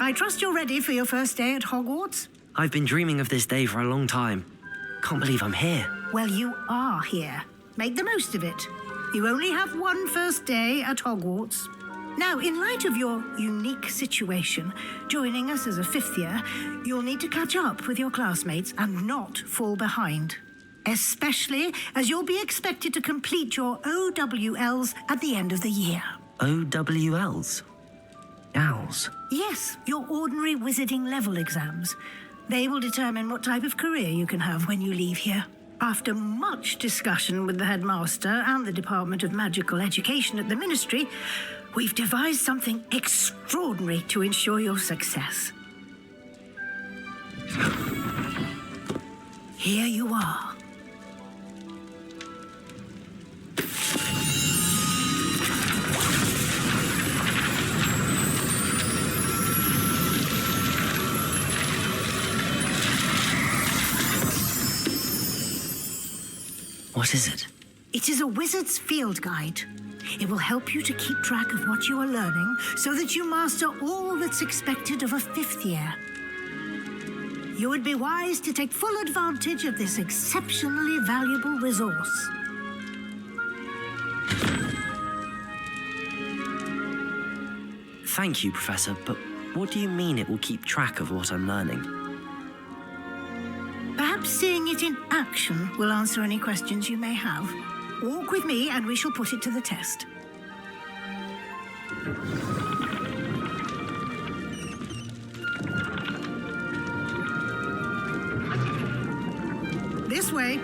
I trust you're ready for your first day at Hogwarts? I've been dreaming of this day for a long time. Can't believe I'm here. Well, you are here. Make the most of it. You only have one first day at Hogwarts. Now, in light of your unique situation, joining us as a fifth year, you'll need to catch up with your classmates and not fall behind. Especially as you'll be expected to complete your OWLs at the end of the year. OWLs? Owls? Yes, your ordinary wizarding level exams. They will determine what type of career you can have when you leave here. After much discussion with the headmaster and the Department of Magical Education at the Ministry, we've devised something extraordinary to ensure your success. Here you are. What is it? It is a wizard's field guide. It will help you to keep track of what you are learning so that you master all that's expected of a fifth year. You would be wise to take full advantage of this exceptionally valuable resource. Thank you, Professor, but what do you mean it will keep track of what I'm learning? Perhaps seeing it in action will answer any questions you may have. Walk with me and we shall put it to the test. This way.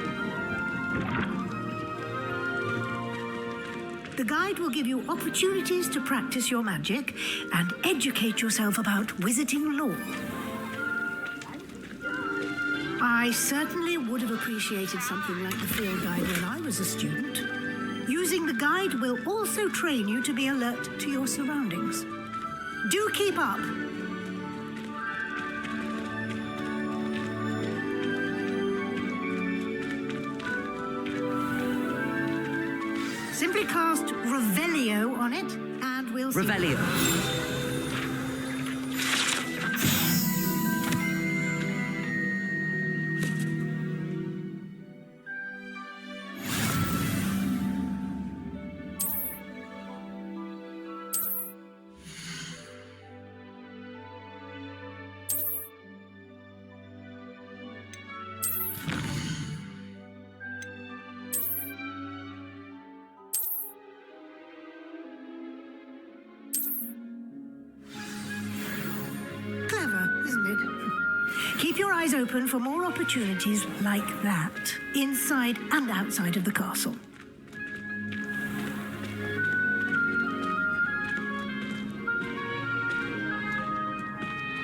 The guide will give you opportunities to practice your magic and educate yourself about wizarding lore. I certainly would have appreciated something like the field guide when I was a student. Using the guide will also train you to be alert to your surroundings. Do keep up. Simply cast Revelio on it, and we'll see. Revelio. Keep your eyes open for more opportunities like that, inside and outside of the castle.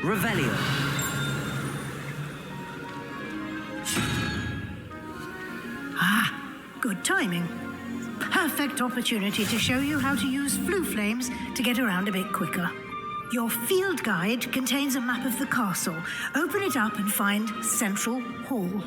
Revelio. Ah, good timing. Perfect opportunity to show you how to use flue flames to get around a bit quicker. Your field guide contains a map of the castle. Open it up and find Central Hall.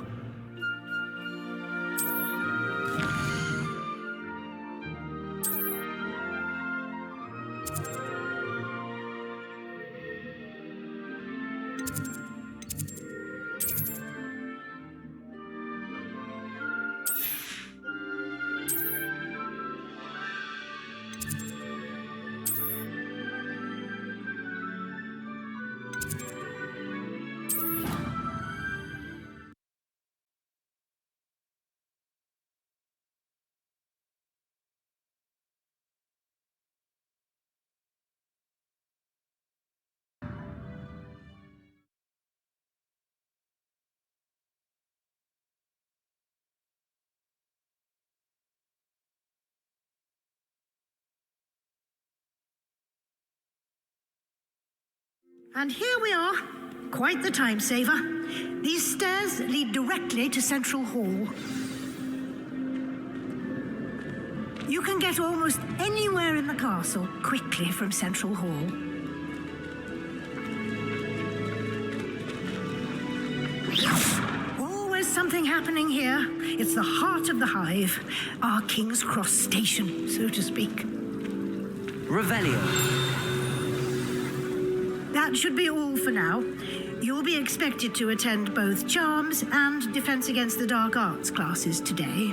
And here we are. Quite the time saver. These stairs lead directly to Central Hall. You can get almost anywhere in the castle quickly from Central Hall. Always something happening here. It's the heart of the hive, our King's Cross station, so to speak. Revelio. That That should be all for now. You'll be expected to attend both Charms and Defense Against the Dark Arts classes today.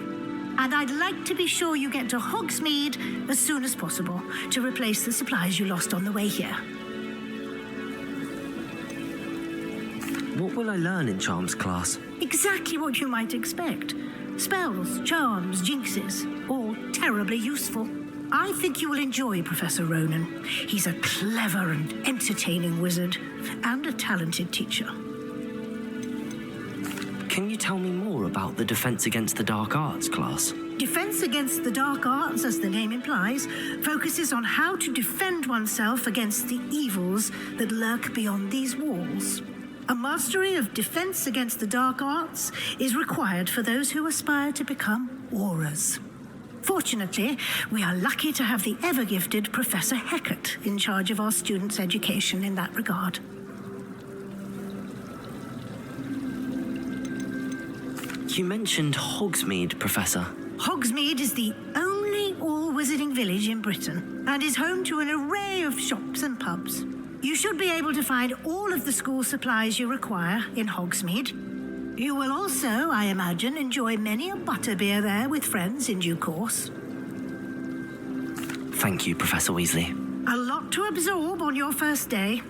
And I'd like to be sure you get to Hogsmeade as soon as possible to replace the supplies you lost on the way here. What will I learn in Charms class? Exactly what you might expect. Spells, charms, jinxes, all terribly useful. I think you will enjoy Professor Ronan. He's a clever and entertaining wizard, and a talented teacher. Can you tell me more about the Defense Against the Dark Arts class? Defense Against the Dark Arts, as the name implies, focuses on how to defend oneself against the evils that lurk beyond these walls. A mastery of Defense Against the Dark Arts is required for those who aspire to become auras. Fortunately, we are lucky to have the ever-gifted Professor Heckert in charge of our students' education in that regard. You mentioned Hogsmeade, Professor. Hogsmeade is the only all-wizarding village in Britain and is home to an array of shops and pubs. You should be able to find all of the school supplies you require in Hogsmeade. You will also, I imagine, enjoy many a butterbeer there with friends in due course. Thank you, Professor Weasley. A lot to absorb on your first day,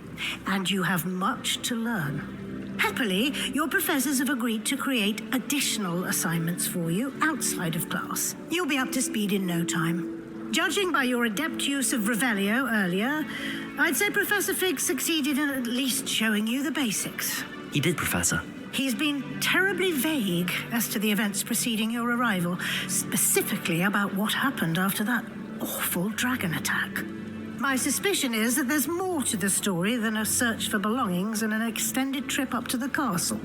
and you have much to learn. Happily, your professors have agreed to create additional assignments for you outside of class. You'll be up to speed in no time. Judging by your adept use of Revelio earlier, I'd say Professor Fig succeeded in at least showing you the basics. He did, Professor. He's been terribly vague as to the events preceding your arrival, specifically about what happened after that awful dragon attack. My suspicion is that there's more to the story than a search for belongings and an extended trip up to the castle.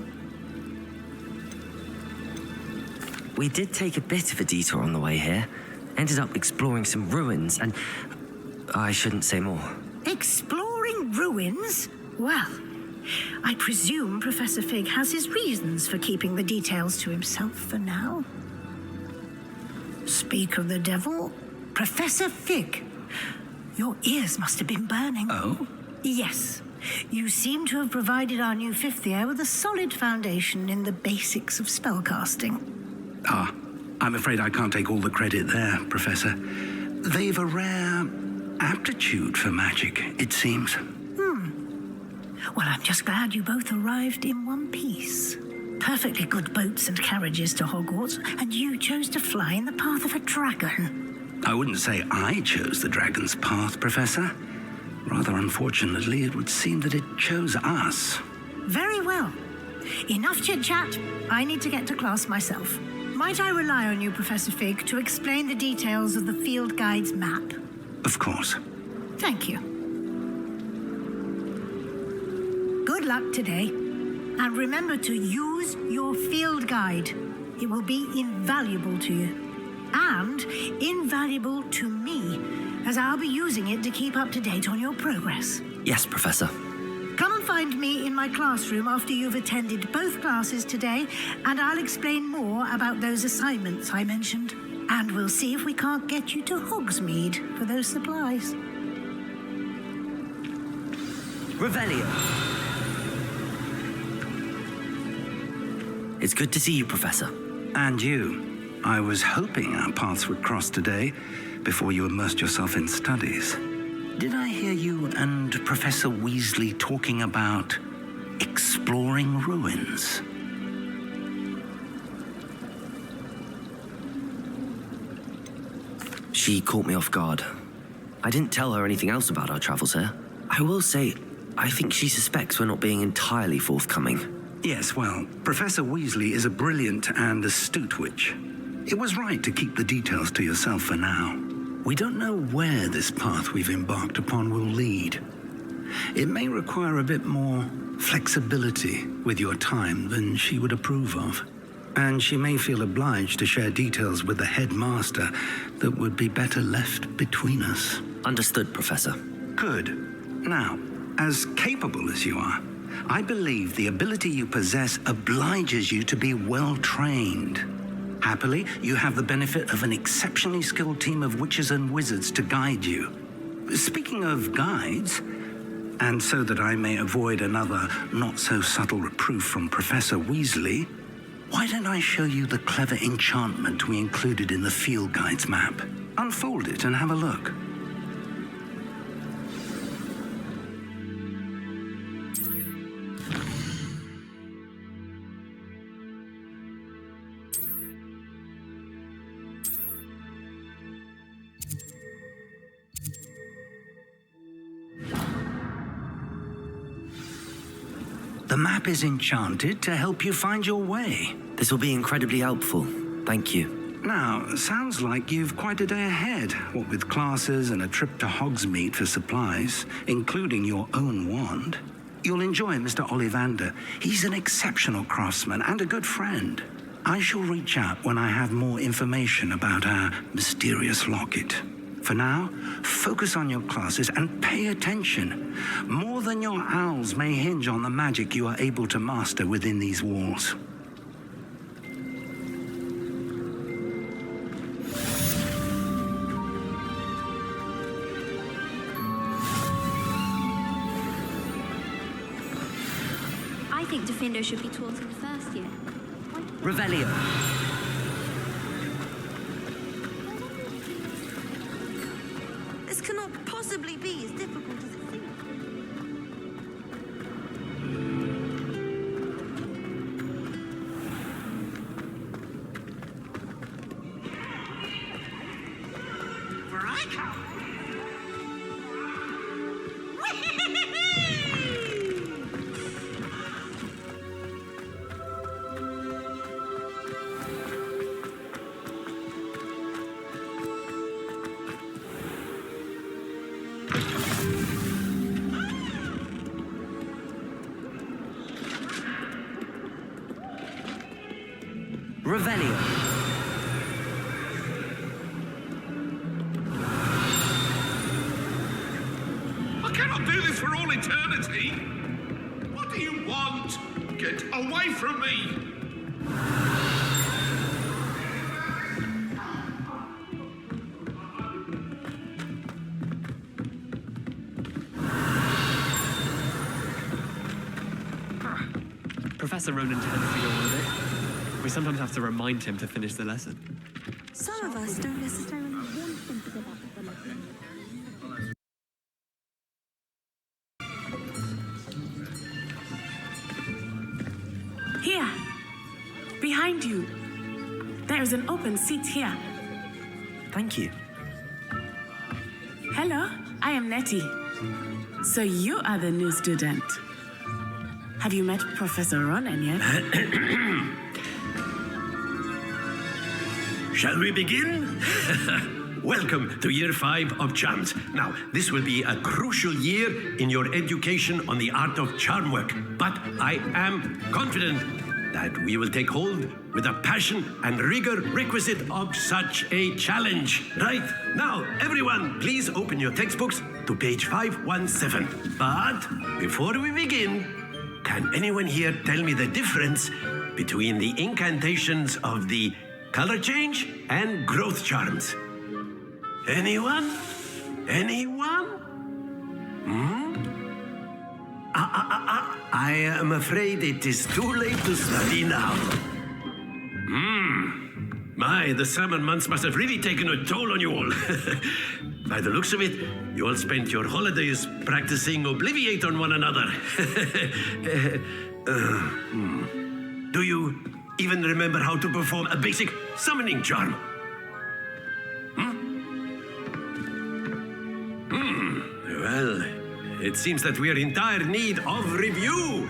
We did take a bit of a detour on the way here. Ended up exploring some ruins and... I shouldn't say more. Exploring ruins? Well, I presume Professor Fig has his reasons for keeping the details to himself for now. Speak of the devil, Professor Fig. Your ears must have been burning. Oh? Yes. You seem to have provided our new fifth year with a solid foundation in the basics of spellcasting. Ah, I'm afraid I can't take all the credit there, Professor. They've a rare aptitude for magic, it seems. Well, I'm just glad you both arrived in one piece. Perfectly good boats and carriages to Hogwarts, and you chose to fly in the path of a dragon. I wouldn't say I chose the dragon's path, Professor. Rather unfortunately, it would seem that it chose us. Very well. Enough chit-chat. I need to get to class myself. Might I rely on you, Professor Fig, to explain the details of the field guide's map? Of course. Thank you. Good luck today. And remember to use your field guide. It will be invaluable to you. And invaluable to me, as I'll be using it to keep up to date on your progress. Yes, Professor. Come and find me in my classroom after you've attended both classes today, and I'll explain more about those assignments I mentioned. And we'll see if we can't get you to Hogsmeade for those supplies. Revelio. It's good to see you, Professor. And you. I was hoping our paths would cross today before you immersed yourself in studies. Did I hear you and Professor Weasley talking about exploring ruins? She caught me off guard. I didn't tell her anything else about our travels here. I will say, I think she suspects we're not being entirely forthcoming. Yes, well, Professor Weasley is a brilliant and astute witch. It was right to keep the details to yourself for now. We don't know where this path we've embarked upon will lead. It may require a bit more flexibility with your time than she would approve of. And she may feel obliged to share details with the headmaster that would be better left between us. Understood, Professor. Good. Now, as capable as you are, I believe the ability you possess obliges you to be well-trained. Happily, you have the benefit of an exceptionally skilled team of witches and wizards to guide you. Speaking of guides, And so that I may avoid another not-so-subtle reproof from Professor Weasley, why don't I show you the clever enchantment we included in the field guide's map? Unfold it and have a look. The map is enchanted to help you find your way. This will be incredibly helpful. Thank you. Now, sounds like you've quite a day ahead, what with classes and a trip to Hogsmeade for supplies, including your own wand. You'll enjoy Mr. Ollivander. He's an exceptional craftsman and a good friend. I shall reach out when I have more information about our mysterious locket. For now, focus on your classes and pay attention. More than your owls may hinge on the magic you are able to master within these walls. I think Defendo should be taught in the first year. Revelio. This cannot possibly be as difficult as it seems. Where I come. Revelio. I cannot do this for all eternity. What do you want? Get away from me! Professor Ronan tends to go on a bit. We sometimes have to remind him to finish the lesson. Some of us don't necessarily want them to give up the lesson. Here, behind you. There is an open seat here. Thank you. Hello, I am Nettie. So you are the new student. Have you met Professor Ronan yet? Shall we begin? Welcome to Year 5 of Charms. Now, this will be a crucial year in your education on the art of charm work, but I am confident that we will take hold with the passion and rigor requisite of such a challenge. Right, now, everyone, please open your textbooks to page 517. But before we begin, can anyone here tell me the difference between the incantations of the color change and growth charms? Anyone? Anyone? I am afraid it is too late to study now. My, the summer months must have really taken a toll on you all. By the looks of it, you all spent your holidays practicing Obliviate on one another. Do you even remember how to perform a basic summoning charm? Well, it seems that we are in dire need of review.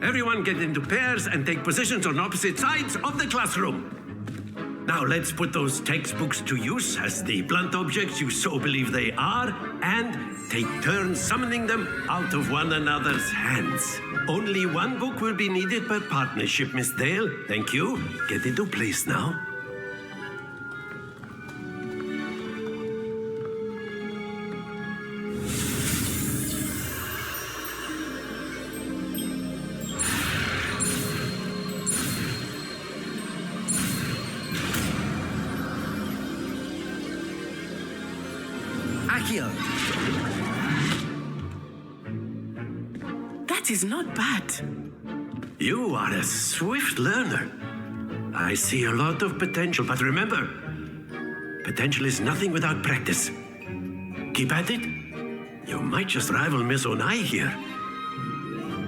Everyone get into pairs and take positions on opposite sides of the classroom. Now let's put those textbooks to use as the blunt objects you so believe they are, and take turns summoning them out of one another's hands. Only one book will be needed per partnership, Miss Dale. Thank you. Get into place now. That is not bad. You are a swift learner. I see a lot of potential, but remember, potential is nothing without practice. Keep at it. You might just rival Miss Onai here.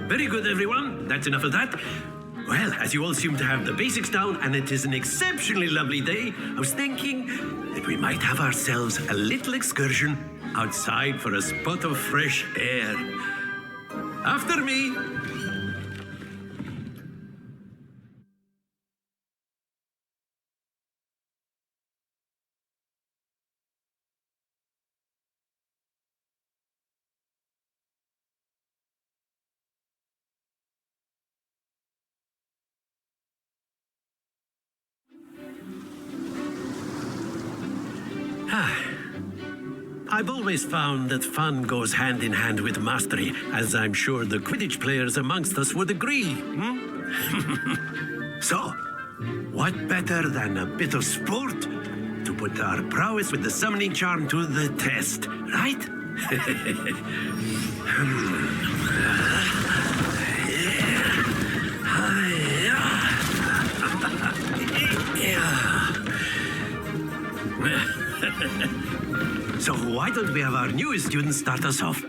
Very good, everyone. That's enough of that. Well, as you all seem to have the basics down, and it is an exceptionally lovely day, I was thinking that we might have ourselves a little excursion outside for a spot of fresh air. After me. I've always found that fun goes hand in hand with mastery, as I'm sure the Quidditch players amongst us would agree. So, what better than a bit of sport to put our prowess with the summoning charm to the test, right? So why don't we have our newest student start us off?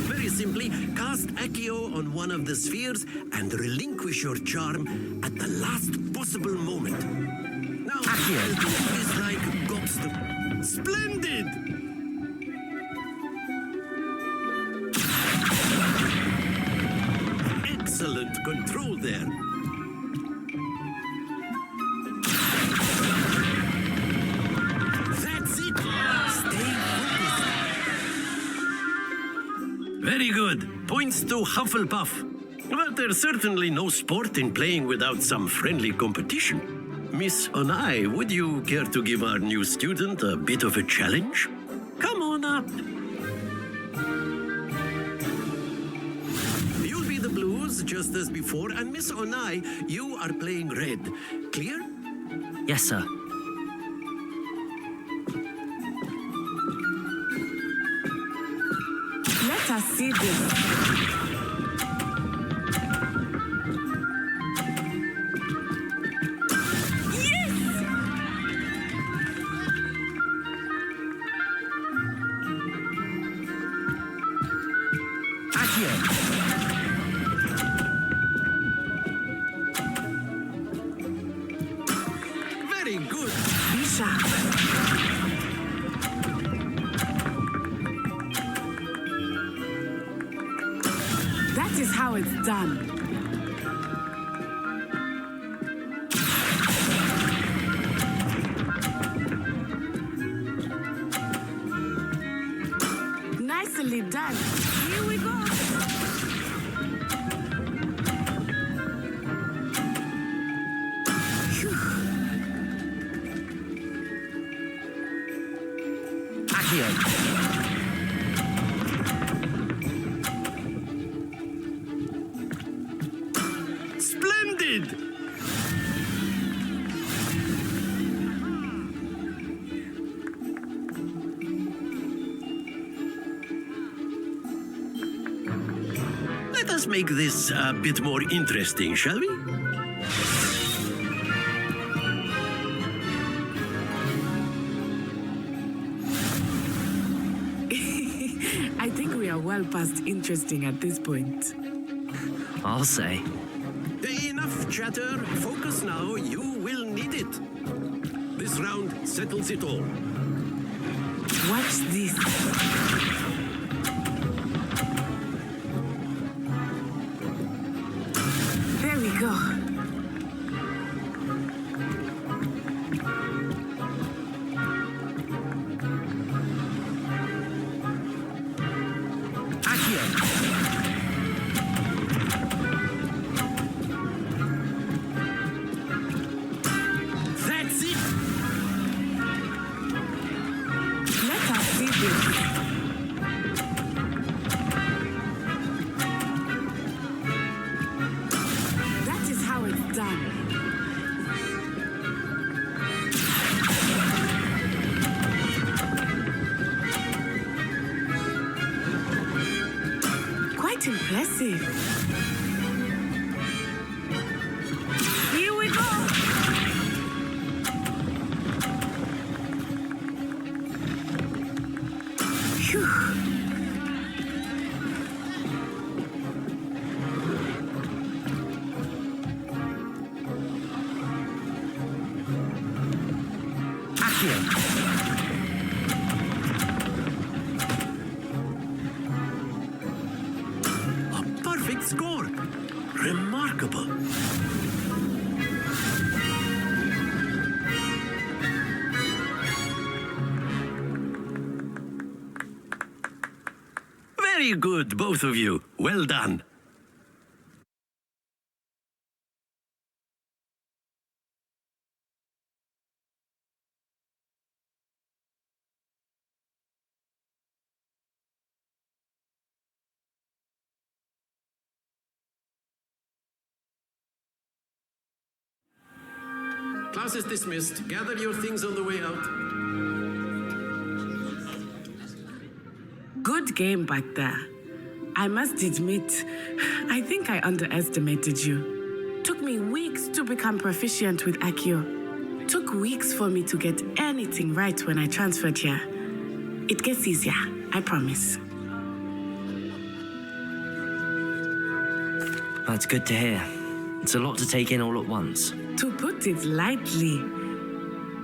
Very simply, cast Accio on one of the spheres and relinquish your charm at the last possible moment. Now, Accio is like gobstone. Splendid! Excellent control there. That's it. Stay focused. Very good. Points to Hufflepuff. But there's certainly no sport in playing without some friendly competition. Miss Onai, would you care to give our new student a bit of a challenge? Come on up. Just as before, and Miss Onai, you are playing red. Clear? Yes, sir. Let us see this. That is how it's done. Nicely done. Here we go. Splendid! Let us make this a bit more interesting, shall we? I think we are well past interesting at this point. I'll say. Enough chatter. Focus now. You will need it. This round settles it all. Watch this. There we go. That is how it's done. see. Here we go! Phew. A perfect score. Remarkable. Very good, both of you. Well done. Class is dismissed. Gather your things on the way out. Good game back there. I must admit, I think I underestimated you. Took me weeks to become proficient with Accio. Took weeks for me to get anything right when I transferred here. It gets easier, I promise. That's good to hear. It's a lot to take in all at once. To put it lightly,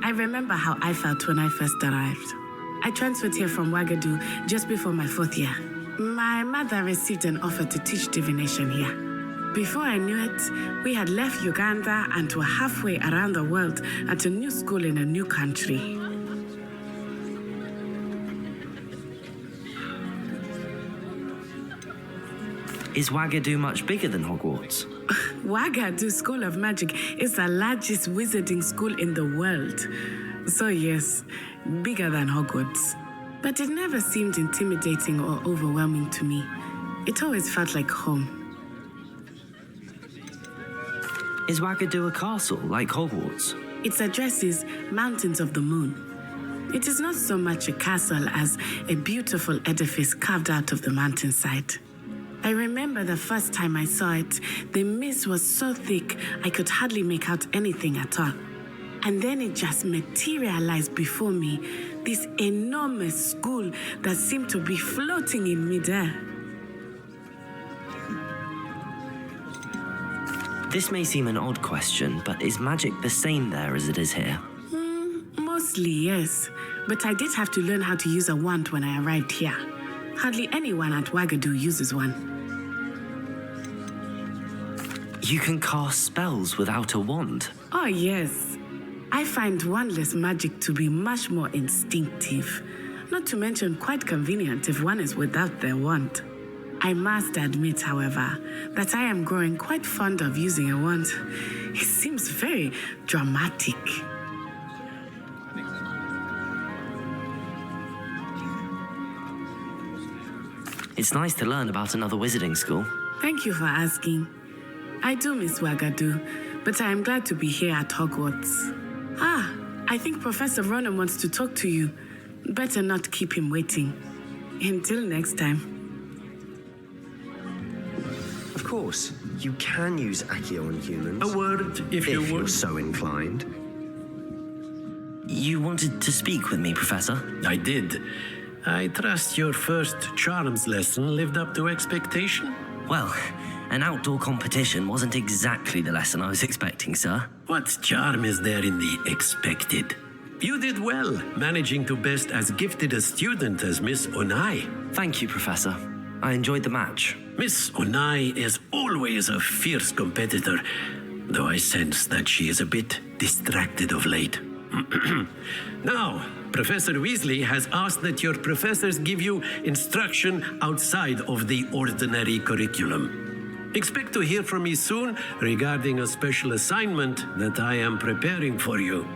I remember how I felt when I first arrived. I transferred here from Ouagadougou just before my 4th year. My mother received an offer to teach divination here. Before I knew it, we had left Uganda and were halfway around the world at a new school in a new country. Is Ouagadougou much bigger than Hogwarts? Ouagadougou School of Magic is the largest wizarding school in the world. So yes, bigger than Hogwarts. But it never seemed intimidating or overwhelming to me. It always felt like home. Is Ouagadougou a castle, like Hogwarts? Its address is Mountains of the Moon. It is not so much a castle as a beautiful edifice carved out of the mountainside. I remember the first time I saw it, the mist was so thick I could hardly make out anything at all. And then it just materialized before me, this enormous school that seemed to be floating in midair. This may seem an odd question, but is magic the same there as it is here? Mostly, yes. But I did have to learn how to use a wand when I arrived here. Hardly anyone at Ouagadougou uses one. You can cast spells without a wand? Oh, yes. I find wandless magic to be much more instinctive. Not to mention quite convenient if one is without their wand. I must admit, however, that I am growing quite fond of using a wand. It seems very dramatic. It's nice to learn about another wizarding school. Thank you for asking. I do miss Ouagadougou, but I am glad to be here at Hogwarts. I think Professor Ronan wants to talk to you. Better not keep him waiting. Until next time. Of course, you can use Accio on humans. A word, if you would. You're so inclined. You wanted to speak with me, Professor? I did. I trust your first charms lesson lived up to expectation? Well, an outdoor competition wasn't exactly the lesson I was expecting, sir. What charm is there in the expected? You did well, managing to best as gifted a student as Miss Onai. Thank you, Professor. I enjoyed the match. Miss Onai is always a fierce competitor, though I sense that she is a bit distracted of late. Now, Professor Weasley has asked that your professors give you instruction outside of the ordinary curriculum. Expect to hear from me soon regarding a special assignment that I am preparing for you.